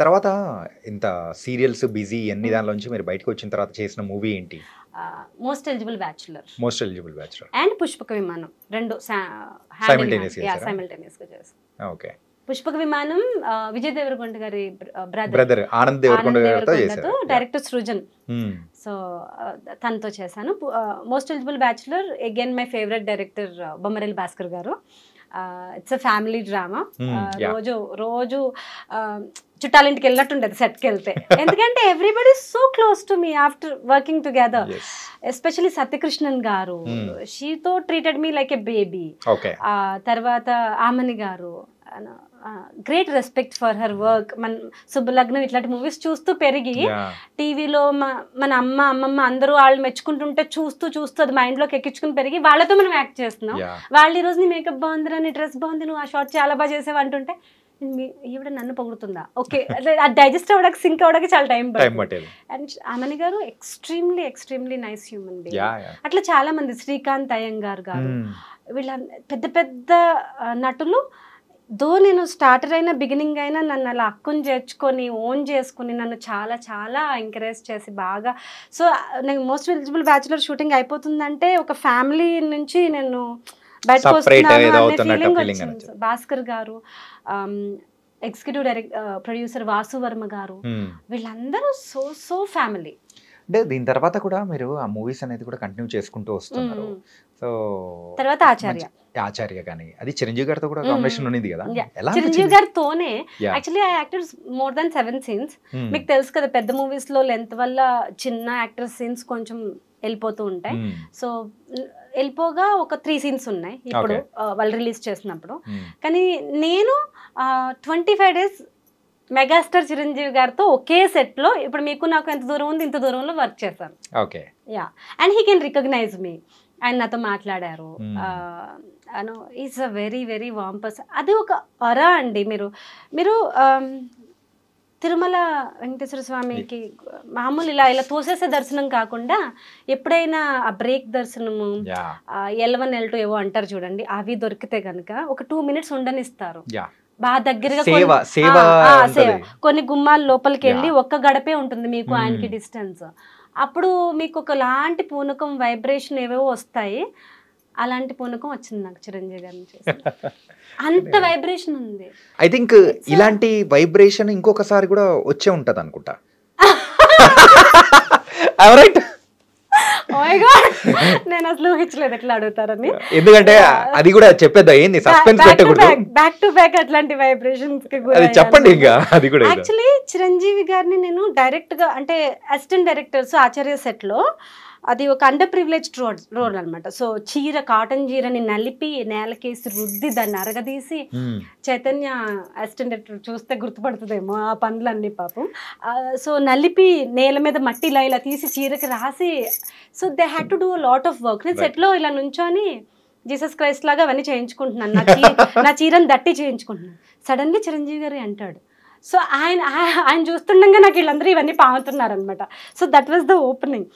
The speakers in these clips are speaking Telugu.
తర్వాత ఇంత సీరియల్స్ బిజీ అన్ని దానిలోంచి మీరు బయటకు వచ్చిన తర్వాత చేసిన మూవీ ఏంటి? Most eligible bachelor most eligible bachelor and Pushpaka Vimanam, రెండు Simultaneous గా చేశారా? సైమల్టేనియస్ గా చేస్తాం. ఓకే. పుష్పక విమానం విజయ్ దేవరకొండ గారి బ్రదర్ ఆనంద్ దేవరకొండ గారితో చేశారు. డైరెక్టర్ సృజన్, సో తనతో చేశాను. Most eligible bachelor again my favourite director Bommarillu Bhaskar garu. It's a family drama. రోజు రోజు చుట్టాలింటికి వెళ్ళినట్టుండదు సెట్కి వెళ్తే, ఎందుకంటే everybody so close to me after working together. Especially Satyakrishnan garu, షీతో treated me like a baby. తర్వాత Aamani garu, great respect for her work. మన శుభలగ్నం ఇట్లాంటి మూవీస్ చూస్తూ పెరిగి టీవీలో మన అమ్మమ్మ అందరూ వాళ్ళు మెచ్చుకుంటుంటే చూస్తూ అది మైండ్లోకి ఎక్కించుకుని పెరిగి వాళ్ళతో మనం యాక్ట్ చేస్తున్నాం. వాళ్ళు ఈ రోజు నీ మేకప్ బాగుందిరా, నీ డ్రెస్ బాగుంది, నువ్వు ఆ షార్ట్ చాలా బాగా చేసావు అంటుంటే ఈవిడ నన్ను పొగుడుతుందా, ఓకే అది డైజెస్ట్ అవ్వడానికి సింక్ అవ్వడానికి చాలా టైం పడుతుంది. అండ్ ఆమని గారు ఎక్స్ట్రీమ్లీ నైస్ హ్యూమన్ బీయింగ్. అట్లా చాలా మంది, శ్రీకాంత్ అయ్యంగార్ గారు, వీళ్ళ పెద్ద పెద్ద నటులు. దో నేను స్టార్టర్ అయినా బిగినింగ్ అయినా నన్ను అలా అక్కుని చేర్చుకొని ఓన్ చేసుకుని నన్ను చాలా చాలా ఎంకరేజ్ చేసి బాగా. సో నేను మోస్ట్ ఎలిజిబుల్ బ్యాచులర్ షూటింగ్ అయిపోతుందంటే ఒక ఫ్యామిలీ నుంచి నేను బయటకు వస్తున్నాను అనే ఫీలింగ్ వచ్చింది. భాస్కర్ గారు, ఎగ్జిక్యూటివ్ ప్రొడ్యూసర్ వాసు వర్మ గారు, వీళ్ళందరూ సో ఫ్యామిలీ. అంటే దీని తర్వాత కూడా మీరు ఆ మూవీస్ అనేది కూడా కంటిన్యూ చేసుకుంటూ వస్తున్నారు. సో తర్వాత ఆచార్య కానీ అది చిరంజీవి గారితో కూడా కాంబినేషన్ ఉంది కదా, చిరంజీవి గారితోనే. యాక్చువల్లీ ఆ యాక్టర్స్ మోర్ దాన్ 7 scenes. మీకు తెలుసు కదా పెద్ద మూవీస్ లో లెంత్ వల్ల చిన్న యాక్టర్ సీన్స్ కొంచెం వెళ్ళిపోతూ ఉంటాయి. సో వెళ్ళిపోగా ఒక 3 scenes ఉన్నాయి ఇప్పుడు వాళ్ళు రిలీజ్ చేసినప్పుడు. కానీ నేను 25 days మెగాస్టార్ చిరంజీవి గారితో ఒకే సెట్ లో, ఇప్పుడు మీకు నాకు ఎంత దూరం ఉంది ఇంత దూరంలో వర్క్ చేశాను. And he can recognize me. ఆయన నాతో మాట్లాడారు. Is a very very warm person. అది ఒక అరా అండి. మీరు తిరుమల వెంకటేశ్వర స్వామికి మామూలు ఇలా తోసేసే దర్శనం కాకుండా ఎప్పుడైనా ఆ బ్రేక్ దర్శనము, L1 L2 ఏవో అంటారు చూడండి, అవి దొరికితే కనుక ఒక 2 minutes ఉండనిస్తారు. బాగా దగ్గరగా కొన్ని గుమ్మాల లోపలికి వెళ్ళి ఒక్క గడపే ఉంటుంది మీకు ఆయనకి డిస్టెన్స్. అప్పుడు మీకు ఒకలాంటి పూనకం, వైబ్రేషన్ ఏవేవో వస్తాయి. అలాంటి పూనకం వచ్చింది నాకు చిరంజీవి గారి నుంచి. అంత వైబ్రేషన్ ఉంది. ఐ థింక్ ఇలాంటి వైబ్రేషన్ ఇంకొకసారి కూడా వచ్చే ఉంటది అనుకుంటా. నేను అసలు ఊహించలేదు ఎట్లా అడుగుతారని. ఎందుకంటే అది కూడా చెప్పేద్దా ఏంది, సస్పెన్స్ పెట్టకూడదు. బ్యాక్ టు బ్యాక్ అట్లాంటి వైబ్రేషన్స్ కి చెప్పండి. ఇంకా అది కూడా యాక్చువల్లీ చిరంజీవి గారిని నేను డైరెక్ట్ గా, అంటే అసిస్టెంట్ డైరెక్టర్స్ ఆచార్య సెట్ లో అది ఒక అండర్ ప్రివిలేజ్డ్ రోల్ అనమాట. సో కాటన్ చీరని నలిపి నేలకేసి రుద్ది దాన్ని అరగదీసి, చైతన్య అసిస్టెంట్ డైరెక్టర్ చూస్తే గుర్తుపడుతుందేమో ఆ పనులన్నీ పాపం. సో నలిపి నేల మీద మట్టి ఇలా తీసి చీరకి రాసి, so they had to do lot of work. నేను సెట్లో ఇలా నుంచొని జీసస్ క్రైస్ట్ లాగా అవన్నీ చేయించుకుంటున్నాను, నా చీరని దట్టి చేయించుకుంటున్నాను. సడన్లీ చిరంజీవి గారు అంటాడు. సో ఆయన చూస్తుండగా నాకు వీళ్ళందరూ ఇవన్నీ పాముతున్నారు అనమాట. So that was the opening.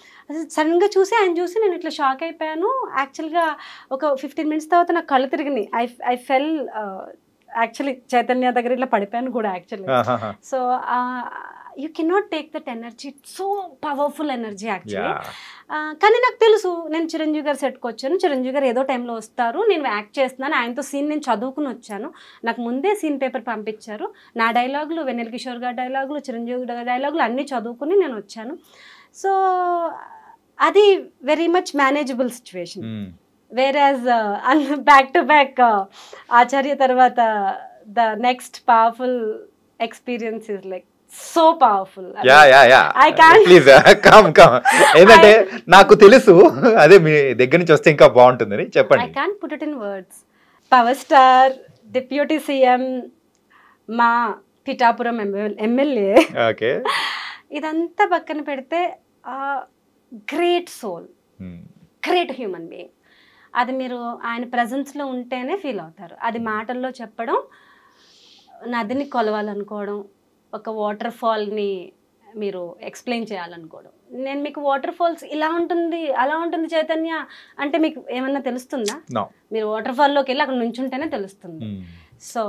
సడన్గా ఆయన చూసి నేను ఇట్లా షాక్ అయిపోయాను. యాక్చువల్గా ఒక 15 minutes తర్వాత నాకు కళ్ళు తిరిగినాయి. ఐ ఫెల్ యాక్చువల్లీ చైతన్య దగ్గర ఇట్లా పడిపోయాను కూడా actually. So you cannot take that energy, so powerful energy actually. కానీ నాకు తెలుసు నేను చిరంజీవి గారు సెట్కి వచ్చాను, చిరంజీవి గారు ఏదో టైంలో వస్తారు, నేను యాక్ట్ చేస్తున్నాను, ఆయనతో సీన్ నేను చదువుకుని వచ్చాను. నాకు ముందే సీన్ పేపర్ పంపించారు. నా డైలాగులు, వెన్నెల కిషోర్ గారి డైలాగులు, చిరంజీవి గారి డైలాగులు అన్నీ చదువుకుని నేను వచ్చాను. సో అది very much manageable situation. Whereas back to back Acharya తర్వాత the next powerful experience is like so powerful. ఏంటంటే నాకు తెలుసు, అదే మీ దగ్గర నుంచి వస్తే ఇంకా బాగుంటుందని చెప్పండి. I can't put it in words. Power star, deputy CM, మా పిఠాపురం ఎమ్మెల్యే, ఇదంతా పక్కన పెడితే great soul, great human being. అది మీరు ఆయన ప్రెజెన్స్లో ఉంటేనే ఫీల్ అవుతారు. అది మాటల్లో చెప్పడం, నదిని కొలవాలనుకోవడం, ఒక వాటర్ ఫాల్ని మీరు ఎక్స్ప్లెయిన్ చేయాలనుకోవడం. నేను మీకు వాటర్ ఫాల్స్ ఇలా ఉంటుంది అలా ఉంటుంది చైతన్య అంటే మీకు ఏమన్నా తెలుస్తుందా? మీరు వాటర్ ఫాల్లోకి వెళ్ళి అక్కడ నుంచుంటేనే తెలుస్తుంది. So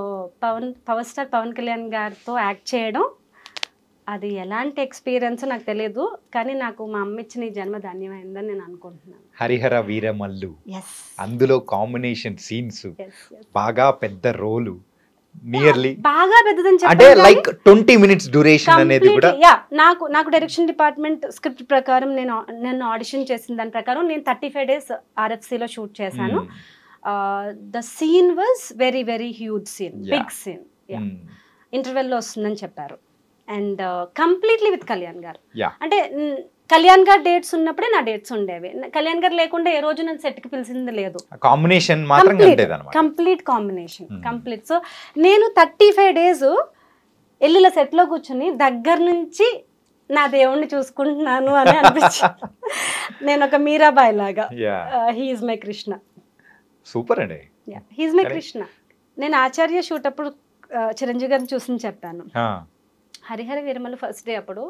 power star Pawan Kalyan గారితో యాక్ట్ చేయడం అది ఎలాంటి ఎక్స్పీరియన్స్ నాకు తెలియదు, కానీ నాకు మా అమ్మ ఇచ్చిన ఈ జన్మ ధన్యమైందని నేను అనుకుంటున్నాను. హరిహర వీరమల్లు, ఎస్ అందులో కాంబినేషన్ సీన్స్, ఎస్ బాగా పెద్ద రోలు, నియర్లీ బాగా పెద్దదని అంటే చెప్పాను లైక్ 20 minutes డ్యూరేషన్ అనేది కూడా. నాకు డైరెక్షన్ డిపార్ట్మెంట్ స్క్రిప్ట్ ప్రకారం నేను ఆడిషన్ చేసిన దాని ప్రకారం నేను 35 days RFCలో షూట్ చేశాను. The scene was very very huge scene, big scene. ఇంటర్వెల్లో వస్తుందని చెప్పారు. అండ్ కంప్లీట్లీ విత్ కళ్యాణ్ గారు. అంటే కళ్యాణ్ గారు డేట్స్ ఉన్నప్పుడే నా డేట్స్ ఉండేవి. కళ్యాణ్ గారు లేకుండా ఏ రోజు నన్ను సెట్కి పిలిచింది లేదు. కాంబినేషన్ మాత్రం కంప్లీట్ కాంబినేషన్, కంప్లీట్. సో నేను 35 days ఎల్లుల సెట్లో కూర్చుని దగ్గర నుంచి నా దేవుణ్ణి చూసుకుంటున్నాను అని అనిపించింది. నేను ఒక మీరాబాయ్ లాగా. He's my Krishna. సూపర్ అండి. He's my Krishna. నేను ఆచార్య షూట్ అప్పుడు చిరంజీవి గారిని చూసి చెప్పాను. హరిహర వీరమల్లు ఫస్ట్ డే అప్పుడు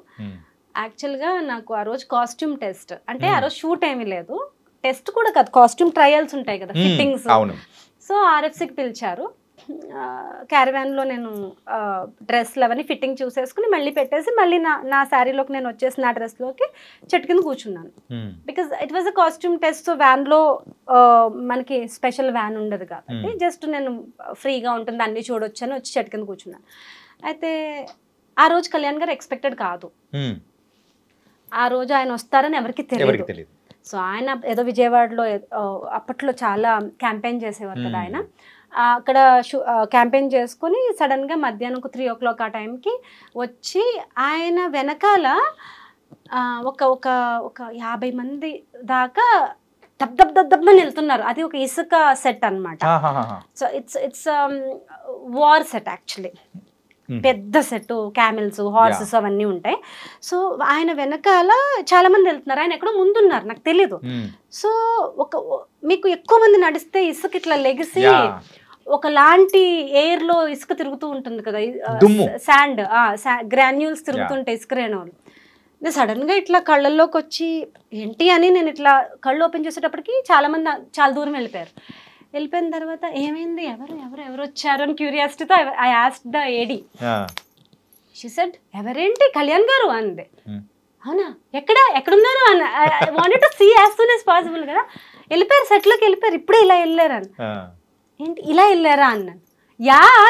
యాక్చువల్గా నాకు ఆ రోజు కాస్ట్యూమ్ టెస్ట్, అంటే ఆ రోజు షూట్ ఏమీ లేదు, టెస్ట్ కూడా కాదు, కాస్ట్యూమ్ ట్రయల్స్ ఉంటాయి కదా, ఫిట్టింగ్స్. సో RFCకి పిలిచారు. క్యారవాన్లో నేను డ్రెస్లు అవన్నీ ఫిట్టింగ్ చూసేసుకుని మళ్ళీ పెట్టేసి మళ్ళీ నా శారీలోకి నేను వచ్చేసి నా డ్రెస్లోకి చెట్టు కింద కూర్చున్నాను. Because it was a costume test. So వ్యాన్లో మనకి స్పెషల్ వ్యాన్ ఉండదు కాబట్టి జస్ట్ నేను ఫ్రీగా ఉంటుంది అన్నీ చూడొచ్చు అని వచ్చి చెట్టు కింద కూర్చున్నాను. అయితే ఆ రోజు కళ్యాణ్ గారు ఎక్స్పెక్టెడ్ కాదు. ఆ రోజు ఆయన వస్తారని ఎవరికి తెలియదు. సో ఆయన ఏదో విజయవాడలో అప్పట్లో చాలా క్యాంపెయిన్ చేసేవారు కదా ఆయన. అక్కడ క్యాంపెయిన్ చేసుకుని సడన్గా మధ్యాహ్నం 3 o'clock ఆ టైంకి వచ్చి ఆయన వెనకాల ఒక 50 మంది దాకా దబ్బని వెళ్తున్నారు. అది ఒక ఇసుక సెట్ అన్నమాట. So its war set actually. పెద్ద సెట్, క్యామెల్స్, హార్సెస్ అవన్నీ ఉంటాయి. సో ఆయన వెనకాల చాలా మంది వెళ్తున్నారు, ఆయన ఎక్కడో ముందున్నారు, నాకు తెలీదు. సో మీకు ఎక్కువ మంది నడిస్తే ఇసుక ఇట్లా లెగిసి ఒకలాంటి ఎయిర్ లో ఇసుక తిరుగుతూ ఉంటుంది కదా, శాండ్ గ్రాన్యూల్స్ తిరుగుతుంటాయి, ఇసుక రేణువులు. నేను సడన్ గా ఇట్లా కళ్ళల్లోకి వచ్చి ఏంటి అని నేను ఇట్లా కళ్ళు ఓపెన్ చేసేటప్పటికి చాలా మంది చాలా దూరం వెళ్ళిపోయారు. వెళ్ళిపోయిన తర్వాత ఏమైంది, ఎవరు వచ్చారు అని క్యూరియాసిటీతో I asked the AD. She said ఎవరేంటి, కళ్యాణ్ గారు అంది. అవునా, ఎక్కడున్నారు అని I wanted to see as soon as possible కదా. వెళ్ళిపోయారు, సెట్లోకి వెళ్ళిపోయారు, ఇప్పుడే ఇలా వెళ్ళారు అని. ఏంటి ఇలా వెళ్ళారా అన్నాను.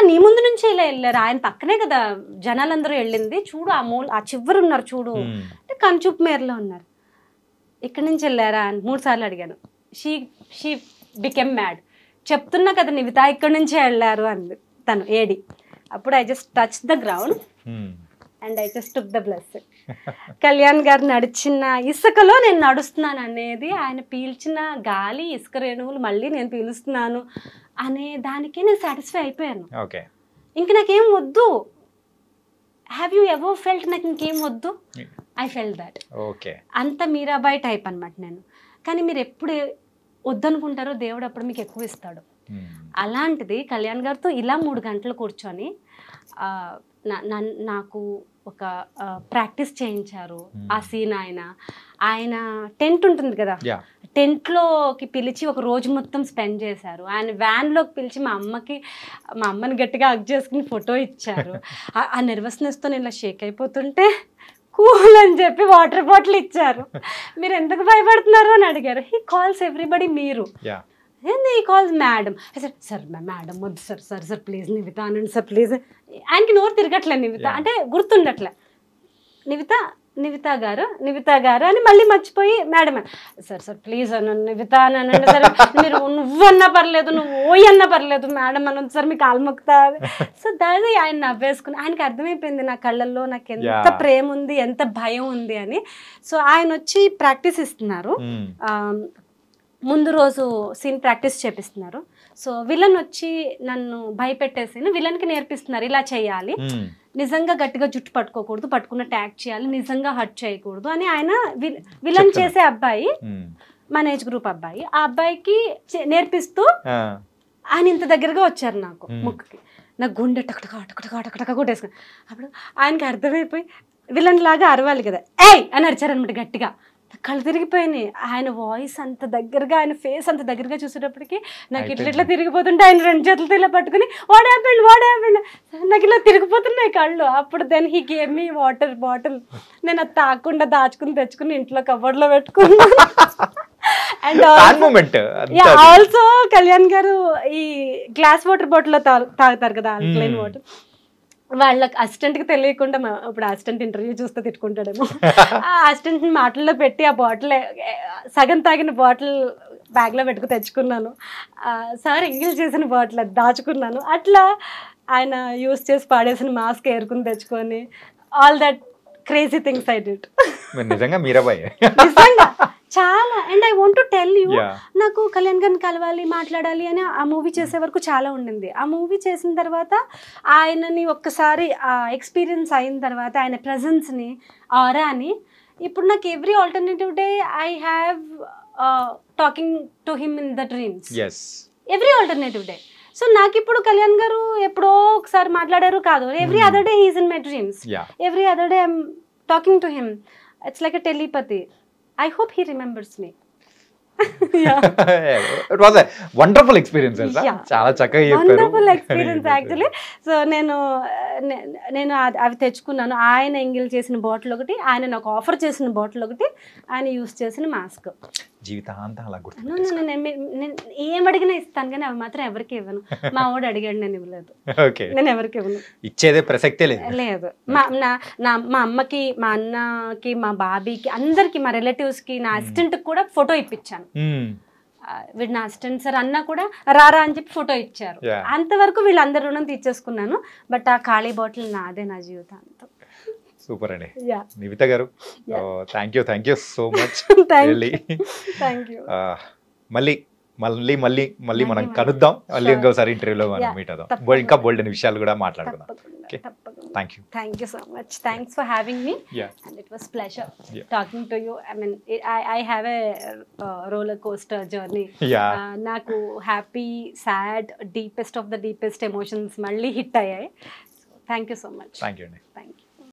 నీ ముందు నుంచి ఇలా వెళ్ళారా, ఆయన పక్కనే కదా జనాలందరూ వెళ్ళింది, చూడు ఆ చివరు ఉన్నారు చూడు అంటే కంచూపు మేరలో ఉన్నారు. ఇక్కడి నుంచి వెళ్ళారా అని 3 సార్లు అడిగాను. She became mad. చెప్తున్నా కదా నివిత ఇక్కడి నుంచే వెళ్ళారు అంది తను ఏడి. అప్పుడు I just touch the ground and I just took the blessing. Kalyan గారు నడిచిన ఇసుకలో నేను నడుస్తున్నాను అనేది, ఆయన పీల్చిన గాలి ఇసుక రేణువులు మళ్ళీ నేను పీలుస్తున్నాను అనే దానికే నేను సాటిస్ఫై అయిపోయాను. ఇంక నాకేం వద్దు. హ్యావ్ యూ ఎవర్ ఫెల్ట్ నాకు ఇంకేం వద్దు? I felt that. అంత మీరాబాయ్ టైప్ అనమాట నేను. కానీ మీరు ఎప్పుడు వద్దనుకుంటారో దేవుడు అప్పుడు మీకు ఎక్కువ ఇస్తాడు. అలాంటిది కళ్యాణ్ గారితో ఇలా 3 గంటలు కూర్చొని నాకు ఒక ప్రాక్టీస్ చేయించారు. ఆ సీన్ ఆయన టెంట్ ఉంటుంది కదా, టెంట్లోకి పిలిచి ఒక రోజు మొత్తం స్పెండ్ చేశారు. ఆయన వ్యాన్లోకి పిలిచి మా అమ్మని గట్టిగా హగ్ చేసుకుని ఫోటో ఇచ్చారు. ఆ నెర్వస్నెస్తో నేను ఇలా షేక్ అయిపోతుంటే కూల్ అని చెప్పి వాటర్ బాటిల్ ఇచ్చారు. మీరు ఎందుకు భయపడుతున్నారు అని అడిగారు. హీ కాల్స్ ఎవ్రీబడి మీరు, ఏంది ఈ కాల్స్ మేడం. సార్ మేడం వద్దు సార్ ప్లీజ్ నివిత అనండి సార్ ప్లీజ్. ఆయనకి నోరు తిరగట్లే నివిత అంటే గుర్తుండట్లే. నివిత గారు అని మళ్ళీ మర్చిపోయి మేడం సార్ ప్లీజ్ అనండి నివిత అని అనండి సార్, మీరు నువ్వన్నా పర్లేదు నువ్వు ఓయ్ అన్నా పర్లేదు మేడం అనండి సార్, మీకు కాలు మొక్కుతా. సో దాని ఆయన నవ్వేసుకుని ఆయనకి అర్థమైపోయింది నా కళ్ళల్లో నాకు ఎంత ప్రేమ ఉంది, ఎంత భయం ఉంది అని. సో ఆయన వచ్చి ప్రాక్టీస్ ఇస్తున్నారు, ముందు రోజు సీన్ ప్రాక్టీస్ చేపిస్తున్నారు. సో విలన్ వచ్చి నన్ను భయపెట్టేసి విలన్కి నేర్పిస్తున్నారు ఇలా చేయాలి, నిజంగా గట్టిగా జుట్టు పట్టుకోకూడదు, పట్టుకున్న ట్యాగ్ చేయాలి, నిజంగా హర్ట్ చేయకూడదు అని ఆయన విలన్ చేసే అబ్బాయి, మన ఏజ్ గ్రూప్ అబ్బాయి, ఆ అబ్బాయికి నేర్పిస్తూ ఆయన ఇంత దగ్గరగా వచ్చారు నాకు ముక్కుకి. నా గుండె టకటక కొట్టేసుకుని. అప్పుడు ఆయనకి అర్థమైపోయి విలన్ లాగా అరవాలి కదా, ఏయ్ అని అరిచారనమాట గట్టిగా. కళ్ళు తిరిగిపోయినాయి. ఆయన వాయిస్ అంత దగ్గరగా, ఆయన ఫేస్ అంత దగ్గరగా చూసేటప్పటికి నాకు ఇట్లా తిరిగిపోతుంటే ఆయన 2 చేతులతో ఇలా పట్టుకుని వాట్ హ్యాపెండ్ నాకు ఇలా తిరిగిపోతున్నాయి కళ్ళు. అప్పుడు then he gave me water bottle. నేను అది తాగకుండా దాచుకుని తెచ్చుకుని ఇంట్లో కబోర్డ్లో పెట్టుకున్నాను. అండ్ ఆల్సో కళ్యాణ్ గారు ఈ గ్లాస్ వాటర్ బాటిల్లో తాగుతారు కదా, ఆల్కలైన్ వాటర్. వాళ్ళకి అసిస్టెంట్కి తెలియకుండా, ఇప్పుడు అసిస్టెంట్ ఇంటర్వ్యూ చూస్తే తిట్టుకుంటాడేమో, ఆ అసిస్టెంట్ని మాటల్లో పెట్టి ఆ బాటిల్ సగం తాగిన బాటిల్ బ్యాగ్లో పెట్టుకు తెచ్చుకున్నాను. సార్ ఎంగిల్ చేసిన బాటిల్ అది దాచుకున్నాను. అట్లా ఆయన యూస్ చేసి పాడేసిన మాస్క్ ఏరుకుని తెచ్చుకొని all that crazy things I did. నిజంగా మీరాబాయ్ నిజంగా చాలా. And I want to tell you, నాకు కళ్యాణ్ గారిని కలవాలి, మాట్లాడాలి అని ఆ మూవీ చేసే వరకు చాలా ఉండింది. ఆ మూవీ చేసిన తర్వాత ఆయనని ఒక్కసారి ఎక్స్పీరియన్స్ అయిన తర్వాత ఆయన ప్రజెన్స్ని, ఆరాని, ఇప్పుడు నాకు every alternative day I have talking to him in the dreams, every alternative day. So నాకు ఇప్పుడు కళ్యాణ్ గారు ఎప్పుడో ఒకసారి మాట్లాడారు కాదు, every other day he's in my dreams, every other day I'm talking to him. It's like a telepathy. I hope he remembers me. It was a wonderful experience. చాలా చక్కగా చెప్పారు. Wonderful experience actually. సో నేను అవి తెచ్చుకున్నాను. ఆయన ఎంగిల్ చేసిన బాటిల్ ఒకటి, ఆయన నాకు ఆఫర్ చేసిన బాటిల్ ఒకటి, ఆయన యూస్ చేసిన మాస్క్. జీవితాంతం అలా గుర్తు. నేను ఏం అడిగినా ఇస్తాను కానీ అవి మాత్రం ఎవరికి ఇవ్వను. మా వాడు అడిగాడు, నేను ఇవ్వలేదు. నేను ఎవరికి ఇవ్వను, ఇచ్చేదే ప్రసక్తే లేదు. మా అమ్మకి, మా అన్నకి, మా బాబీకి, అందరికి, మా రిలేటివ్స్కి, నా అసిస్టెంట్కి కూడా ఫోటో ఇప్పించాను. వీడు నా అసిస్టెంట్ సార్ అన్నా కూడా రారా అని చెప్పి ఫోటో ఇచ్చారు. అంతవరకు వీళ్ళందరి రుణం తీర్చేసుకున్నాను. బట్ ఆ ఖాళీ బాటిల్ నాదే, నా జీవితాంతం. సూపర్ అండి నివిత గారు. Thank you so much. మళ్ళీ మనం కలుద్దాం, మళ్ళీ ఇంకోసారి ఇంటర్వ్యూలో మనం మీట్ అవుదాం, ఇంకా బోల్డ్ అనే విషయాలు కూడా మాట్లాడుకుందాం. Thank you so much. Thanks for having me. And it was pleasure talking to you. I mean, I have a roller coaster journey. Naku happy, sad, deepest of the deepest emotions malli hit ayyayi. Thank you so much. Thank you.